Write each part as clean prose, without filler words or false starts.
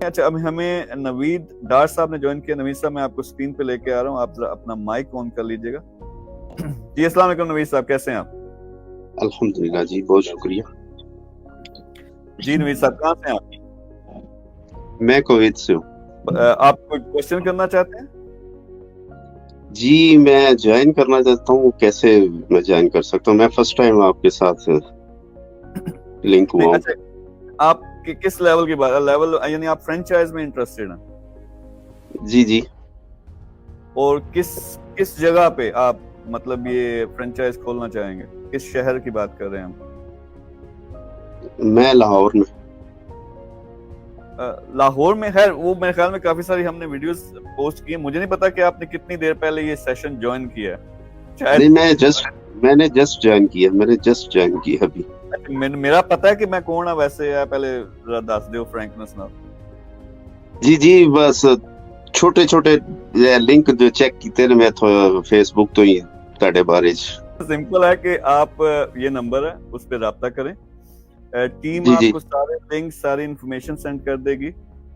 अच्छा, अब हमें नवीद डार साहब ने ज्वाइन किया। नवीद साहब मैं आपको स्क्रीन पे लेके आ रहा हूँ, आप जरा अपना माइक ऑन कर लीजिएगा। जी अस्सलाम वालेकुम नवीद साहब, कैसे हैं आप? अल्हम्दुलिल्लाह जी, बहुत शुक्रिया। जी नवीद साहब, कहाँ से हैं आप? मैं कुवैत से हूँ। आप कोई क्वेश्चन करना चाहते हैं? जी, मैं ज्वाइन करना चाहता हूँ, कैसे मैं ज्वाइन कर सकता हूँ? मैं फर्स्ट टाइम आपके साथ लिंक नहीं, हुआ हूँ। अच्छा, आप किस लेवल की बात, लेवल यानी आप फ्रेंचाइज में इंटरेस्टेड हैं? जी जी। और किस किस जगह पे आप मतलब ये फ्रेंचाइज खोलना चाहेंगे? किस शहर की बात कर रहे हैं हम? मैं लाहौर में। लाहौर में? खैर वो मेरे ख्याल में काफी सारी हमने वीडियोस पोस्ट की है। मुझे नहीं पता कि आपने कितनी देर पहले ये सेशन ज्वाइन किया है। नहीं, शायद मैंने जस्ट ज्वाइन किया अभी। मेरा पता है कि मैं कौन है वैसे, है पहले जरा दस दो फ्रैंकनेस ना। जी जी, बस छोटे छोटे लिंक जो चेक कीते ने मैं फेसबुक तो ही ਤੁਹਾਡੇ बारे सिंपल है कि आप ये नंबर है उस पर रब्ता करें। टीम जी जी। आपको सारे लिंक सारी इंफॉर्मेशन सेंड कर देगी,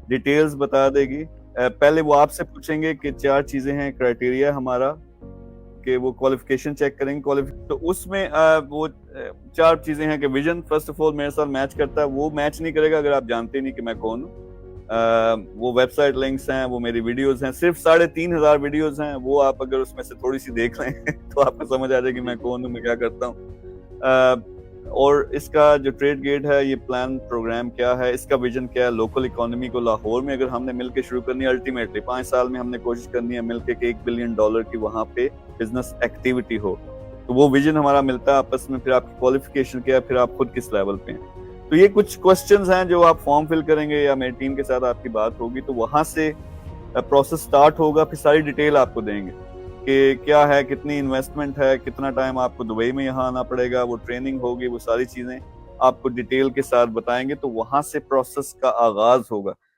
डिटेल्स बता देगी। पहले वो आपसे पूछेंगे कि 4 चीजें हैं क्राइटेरिया हमारा, कि वो क्वालिफिकेशन चेक करेंगे। तो उसमें वो 4 चीजें हैं कि विजन फर्स्ट ऑफ ऑल मेरे साथ मैच करता है। वो मैच नहीं करेगा अगर आप जानते नहीं कि मैं कौन हूँ। वो वेबसाइट लिंक्स हैं, वो मेरी वीडियोस हैं, सिर्फ 3,500 वीडियोस हैं। वो आप अगर उसमें से थोड़ी सी देख लें तो आपको समझ आ जाएगी मैं कौन हूँ, मैं क्या करता हूँ। और इसका जो ट्रेड गेट है, ये प्लान प्रोग्राम क्या है, इसका विजन क्या है, लोकल इकोनॉमी को लाहौर में अगर हमने मिलकर शुरू करनी है, अल्टीमेटली 5 साल में हमने कोशिश करनी है मिलकर कि $1 बिलियन की वहां पे बिजनेस एक्टिविटी हो। तो वो विजन हमारा मिलता है आपस में। फिर आपकी क्वालिफिकेशन क्या है, फिर आप खुद किस लेवल पे हैं। तो ये कुछ क्वेश्चंस हैं जो आप फॉर्म फिल करेंगे या मेरी टीम के साथ आपकी बात होगी, तो वहां से प्रोसेस स्टार्ट होगा। फिर सारी डिटेल आपको देंगे कि क्या है, कितनी इन्वेस्टमेंट है, कितना टाइम आपको दुबई में यहाँ आना पड़ेगा, वो ट्रेनिंग होगी, वो सारी चीजें आपको डिटेल के साथ बताएंगे। तो वहां से प्रोसेस का आगाज होगा।